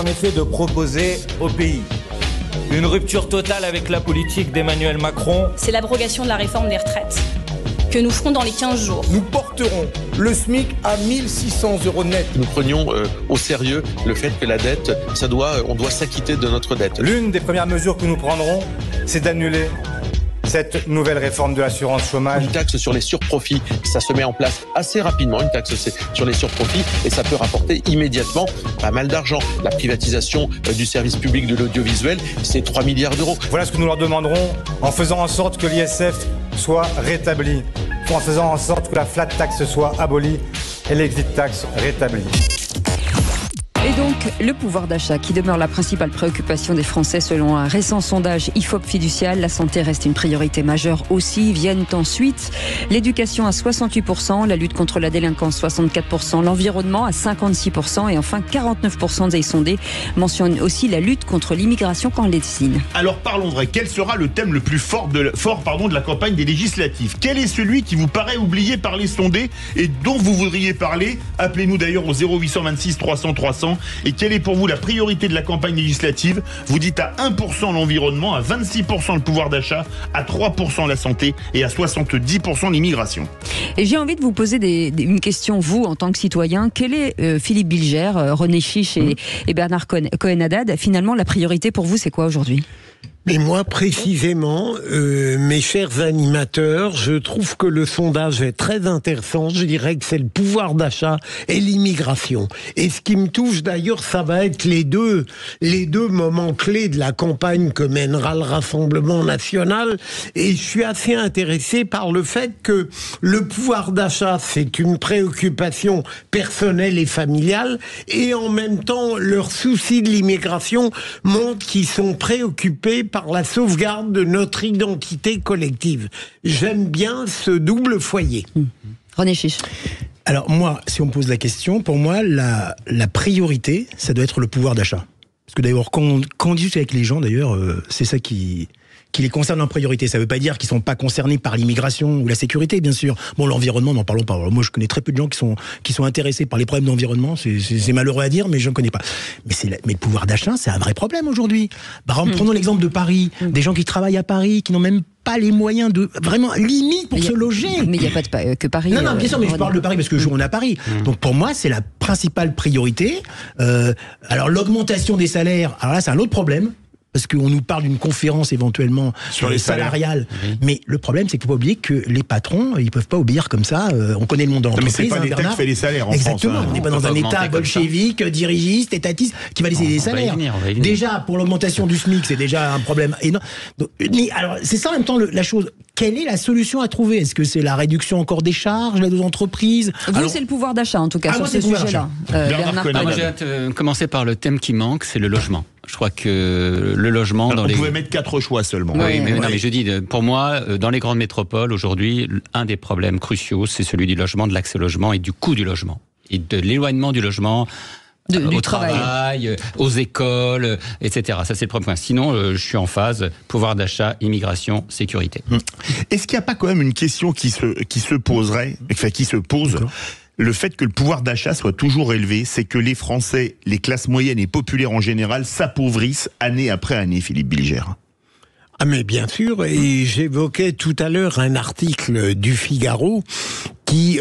en effet de proposer au pays une rupture totale avec la politique d'Emmanuel Macron. C'est l'abrogation de la réforme des retraites que nous ferons dans les 15 jours. Nous porterons le SMIC à 1 600 € net. Nous prenions au sérieux le fait que la dette, on doit s'acquitter de notre dette. L'une des premières mesures que nous prendrons, c'est d'annuler cette nouvelle réforme de l'assurance chômage. Une taxe sur les surprofits, ça se met en place assez rapidement, une taxe sur les surprofits, et ça peut rapporter immédiatement pas mal d'argent. La privatisation du service public de l'audiovisuel, c'est 3 milliards d'euros. Voilà ce que nous leur demanderons en faisant en sorte que l'ISF soit rétabli, en faisant en sorte que la flat tax soit abolie et l'exit tax rétablie. Et donc, le pouvoir d'achat qui demeure la principale préoccupation des Français selon un récent sondage IFOP Fiducial. La santé reste une priorité majeure aussi. Viennent ensuite l'éducation à 68%, la lutte contre la délinquance 64%, l'environnement à 56% et enfin 49% des sondés mentionnent aussi la lutte contre l'immigration clandestine. Alors parlons vrai, quel sera le thème le plus fort de la campagne des législatives? Quel est celui qui vous paraît oublié par les sondés et dont vous voudriez parler? Appelez-nous d'ailleurs au 0826 300 300. Et quelle est pour vous la priorité de la campagne législative? Vous dites à 1% l'environnement, à 26% le pouvoir d'achat, à 3% la santé et à 70% l'immigration. Et j'ai envie de vous poser une question, vous, en tant que citoyen. Quel est, Philippe Bilger, René Chiche et Bernard Cohen-Haddad, finalement, la priorité pour vous, c'est quoi aujourd'hui ? Mais moi, précisément, mes chers animateurs, je trouve que le sondage est très intéressant. Je dirais que c'est le pouvoir d'achat et l'immigration. Et ce qui me touche d'ailleurs, ça va être les deux moments clés de la campagne que mènera le Rassemblement national. Et je suis assez intéressé par le fait que le pouvoir d'achat, c'est une préoccupation personnelle et familiale. Et en même temps, leur souci de l'immigration montre qu'ils sont préoccupés par la sauvegarde de notre identité collective. J'aime bien ce double foyer. René Chiche. Alors moi, si on me pose la question, pour moi, la priorité, ça doit être le pouvoir d'achat. Parce que d'ailleurs, quand on discute avec les gens, d'ailleurs, c'est ça qui les concerne en priorité. Ça ne veut pas dire qu'ils ne sont pas concernés par l'immigration ou la sécurité, bien sûr. Bon, l'environnement, n'en parlons pas. Alors, moi, je connais très peu de gens qui sont intéressés par les problèmes d'environnement. C'est malheureux à dire, mais je ne connais pas. Mais le pouvoir d'achat, c'est un vrai problème aujourd'hui. Par exemple, prenons l'exemple de Paris. Des gens qui travaillent à Paris, qui n'ont même pas les moyens de vraiment limite pour se loger. Mais il n'y a pas que Paris. Non, bien sûr, mais je parle de Paris parce que on est à Paris. Donc pour moi, c'est la principale priorité. Alors l'augmentation des salaires, alors là, c'est un autre problème. Parce qu'on nous parle d'une conférence éventuellement sur les salariales. Oui. Mais le problème, c'est qu'il ne faut pas oublier que les patrons, ils ne peuvent pas obéir comme ça. On connaît le monde de l'entreprise. Mais c'est pas l'État qui fait les salaires en Exactement. France. On n'est pas dans un État bolchevique, dirigiste, étatiste, qui va laisser des salaires. On va y venir. Déjà, pour l'augmentation du SMIC, c'est déjà un problème énorme. Donc, alors, c'est ça en même temps la chose. Quelle est la solution à trouver? Est-ce que c'est la réduction encore des charges, l'aide aux entreprises? Vous, c'est le pouvoir d'achat, en tout cas, sur ce sujet-là. Moi, j'ai commencé par le thème qui manque, c'est le logement. Je crois que le logement... On pouvait mettre 4 choix seulement. Oui, mais je dis, pour moi, dans les grandes métropoles, aujourd'hui, un des problèmes cruciaux, c'est celui du logement, de l'accès au logement et du coût du logement. Et de l'éloignement du logement... du au travail, aux écoles, etc. Ça, c'est le premier point. Sinon, je suis en phase, pouvoir d'achat, immigration, sécurité. Est-ce qu'il n'y a pas quand même une question qui se pose, le fait que le pouvoir d'achat soit toujours élevé, c'est que les Français, les classes moyennes et populaires en général, s'appauvrissent année après année, Philippe Bilger. Ah mais bien sûr, et j'évoquais tout à l'heure un article du Figaro qui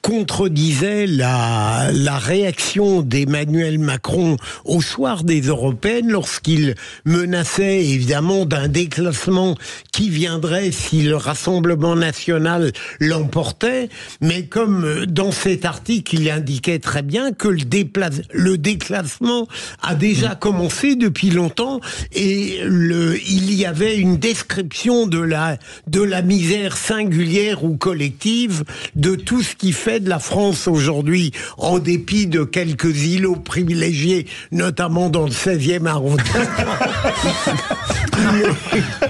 contredisait la réaction d'Emmanuel Macron au soir des Européennes lorsqu'il menaçait évidemment d'un déclassement qui viendrait si le Rassemblement national l'emportait, mais comme dans cet article il indiquait très bien que le déclassement a déjà commencé depuis longtemps et il y avait une description de la misère singulière ou collective de tout ce qui fait de la France aujourd'hui, en dépit de quelques îlots privilégiés, notamment dans le 16e arrondissement.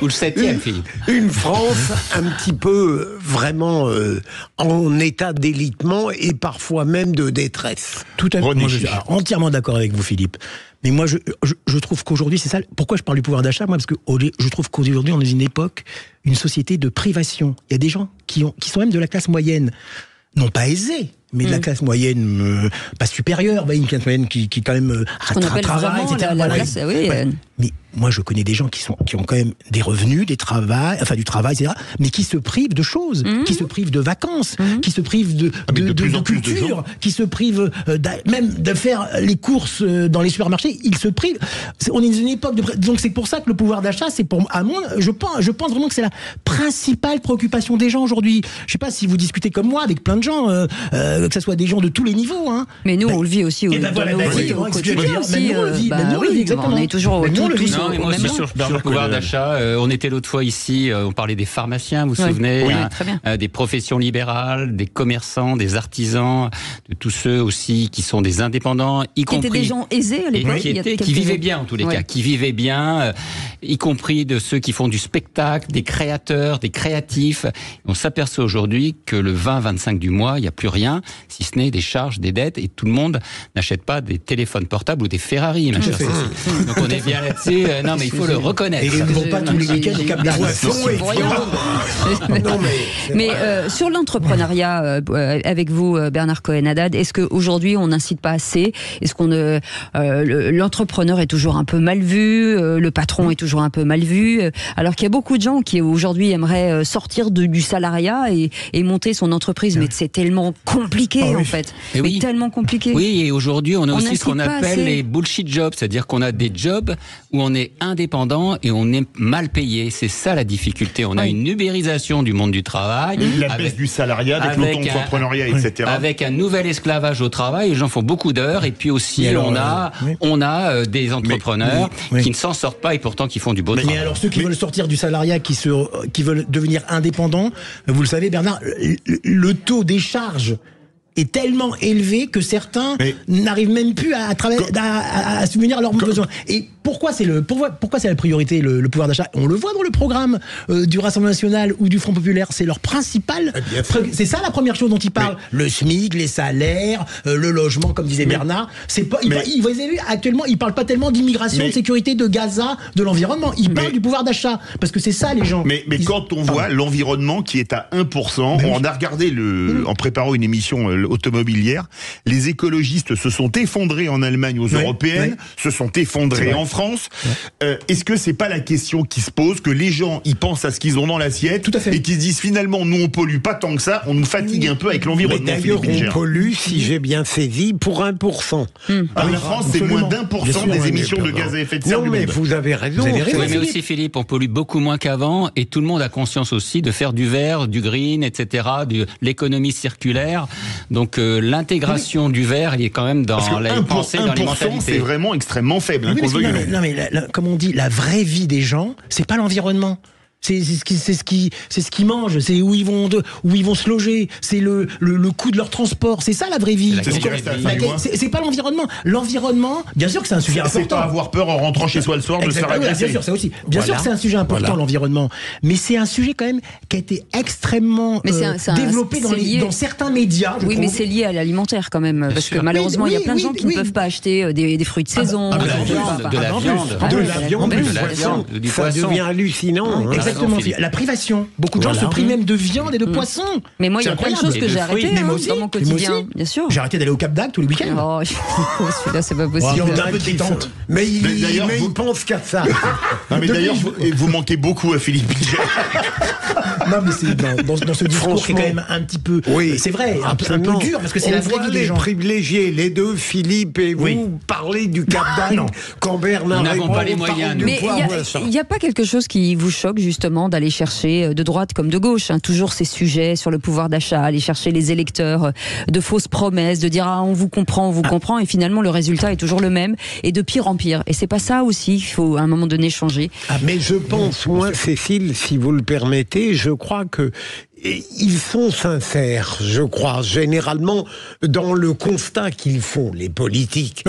Ou le 7e, Philippe. Une France un petit peu vraiment en état d'élitement et parfois même de détresse. Tout à fait. Moi, je suis entièrement d'accord avec vous, Philippe. Mais moi, je trouve qu'aujourd'hui, c'est ça. Pourquoi je parle du pouvoir d'achat? Moi, parce que je trouve qu'aujourd'hui, on est dans une époque, une société de privation. Il y a des gens qui sont même de la classe moyenne, non pas aisés, mais de la classe moyenne, pas supérieure, une classe moyenne qui quand même qu'on appelle travaille, vraiment etc. la classe, oui. Mais moi, je connais des gens qui ont quand même des revenus, du travail, etc., mais qui se privent de choses, qui se privent de vacances, qui se privent de culture, qui se privent même de faire les courses dans les supermarchés. Ils se privent. On est dans une époque donc c'est pour ça que le pouvoir d'achat, je pense vraiment que c'est la principale préoccupation des gens aujourd'hui. Je sais pas si vous discutez comme moi avec plein de gens, que ce soit des gens de tous les niveaux. Hein. Mais nous, on le vit aussi. On est toujours Non, mais moi aussi sur le pouvoir d'achat, on était l'autre fois ici, on parlait des pharmaciens, vous vous souvenez, des professions libérales, des commerçants, des artisans, de tous ceux aussi qui sont des indépendants, y compris étaient des gens aisés à l'époque, qui vivaient bien en tous les cas, qui vivaient bien, y compris de ceux qui font du spectacle, des créateurs, des créatifs. On s'aperçoit aujourd'hui que le 20-25 du mois, il n'y a plus rien, si ce n'est des charges, des dettes, et tout le monde n'achète pas des téléphones portables ou des Ferrari, ma chère Cécile. Donc on est bien là-dessus. Non, mais il faut le reconnaître. Et ils ne vont pas tous les week-ends au Cap d'Agde. Mais sur l'entrepreneuriat, avec vous, Bernard Cohen-Haddad, est-ce qu'aujourd'hui on n'incite pas assez ? Est-ce qu'on l'entrepreneur est toujours un peu mal vu, le patron est toujours un peu mal vu, alors qu'il y a beaucoup de gens qui aujourd'hui aimeraient sortir du salariat et monter son entreprise, mais c'est tellement compliqué en fait. Oui. Tellement compliqué. Oui, et aujourd'hui on a aussi ce qu'on appelle les bullshit jobs, c'est-à-dire qu'on a des jobs où on est indépendant et on est mal payé. C'est ça la difficulté. On a une ubérisation du monde du travail. La baisse du salariat, avec l'auto-entrepreneuriat, etc. Avec un nouvel esclavage au travail, les gens font beaucoup d'heures et puis aussi on a des entrepreneurs qui ne s'en sortent pas et pourtant qui font du beau travail. Mais alors ceux qui veulent sortir du salariat, qui veulent devenir indépendants, vous le savez Bernard, le taux des charges est tellement élevé que certains n'arrivent même plus à subvenir à leurs besoins. Et pourquoi c'est la priorité, le pouvoir d'achat ? On le voit dans le programme du Rassemblement National ou du Front Populaire, c'est leur principal. C'est ça la première chose dont ils parlent. Le SMIC, les salaires, le logement, comme disait Bernard. Actuellement, ils parlent pas tellement d'immigration, de sécurité, de Gaza, de l'environnement. Ils parlent du pouvoir d'achat parce que c'est ça les gens. Mais quand on voit l'environnement qui est à 1%, on a regardé en préparant une émission automobilière, les écologistes se sont effondrés en Allemagne aux européennes, se sont effondrés en France. Est-ce que c'est pas la question qui se pose, que les gens ils pensent à ce qu'ils ont dans l'assiette et qu'ils se disent finalement nous on pollue pas tant que ça, on nous fatigue un peu avec l'environnement. D'ailleurs on pollue, si j'ai bien saisi, pour 1%. En France c'est moins d'1% des émissions de gaz à effet de serre. Non mais vous avez raison. Oui, mais aussi Philippe, on pollue beaucoup moins qu'avant et tout le monde a conscience aussi de faire du vert, du green, etc., de l'économie circulaire. Donc l'intégration du vert, il est quand même dans les pensées, dans les mentalités. C'est vraiment extrêmement faible. Non mais comme on dit, la vraie vie des gens, c'est pas l'environnement. C'est ce qu'ils mangent, c'est où ils vont se loger, c'est le coût de leur transport, c'est ça la vraie vie. C'est pas l'environnement. L'environnement, bien sûr que c'est un sujet important. C'est pas avoir peur en rentrant chez soi le soir de se faire agresser. Bien sûr, ça aussi. Bien sûr que c'est un sujet important, l'environnement. Mais c'est un sujet quand même qui a été extrêmement développé dans certains médias. Oui, mais c'est lié à l'alimentaire quand même, parce que malheureusement il y a plein de gens qui ne peuvent pas acheter des fruits de saison, de la viande, du poisson. Ça devient hallucinant. Exactement. La privation. Beaucoup de gens se privent même de viande et de poisson. Mais moi, il y a plein de choses que j'ai arrêtées dans mon quotidien, bien sûr. J'ai arrêté d'aller au Cap d'Agde tous les week-ends. Oh, celui-là, c'est pas possible. Un peu de détente. Mais il pense qu'à ça. Mais d'ailleurs, vous manquez beaucoup à Philippe Bilger. Non, mais c'est dans ce discours qui est quand même un petit peu. Oui, c'est vrai, un peu dur, parce que c'est la vraie vie des gens. Privilégiés, les deux, Philippe et vous, parlez du Cap d'Agde quand Bernard n'avons pas les moyens. Mais il n'y a pas quelque chose qui vous choque, justement, d'aller chercher de droite comme de gauche, toujours ces sujets sur le pouvoir d'achat, aller chercher les électeurs de fausses promesses, de dire on vous comprend, et finalement le résultat est toujours le même, et de pire en pire. Et c'est pas ça aussi, il faut à un moment donné changer. Mais je pense, moi, Cécile, si vous le permettez, je crois que ils sont sincères, je crois, généralement, dans le constat qu'ils font, les politiques.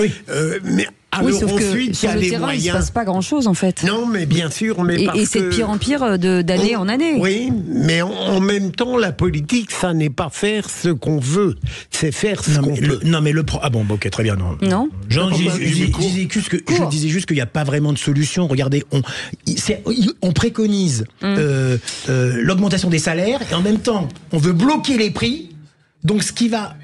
Mais alors, sauf que sur le terrain, il ne se passe pas grand-chose, en fait. Non, mais bien sûr. Et c'est de pire en pire d'année en année. Oui, mais en même temps, la politique, ça n'est pas faire ce qu'on veut, c'est faire ce qu'on peut. Ah bon, ok, très bien. Non. Je disais juste qu'il n'y a pas vraiment de solution. Regardez, on préconise l'augmentation des salaires et en même temps, on veut bloquer les prix. Donc, ce qui va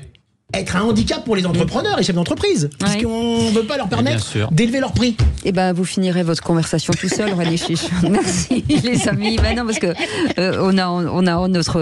être un handicap pour les entrepreneurs et chefs d'entreprise, puisqu'on ne veut pas leur permettre d'élever leur prix. Eh ben, vous finirez votre conversation tout seul, René Chiche. Merci, les amis. Ben non, parce que on a notre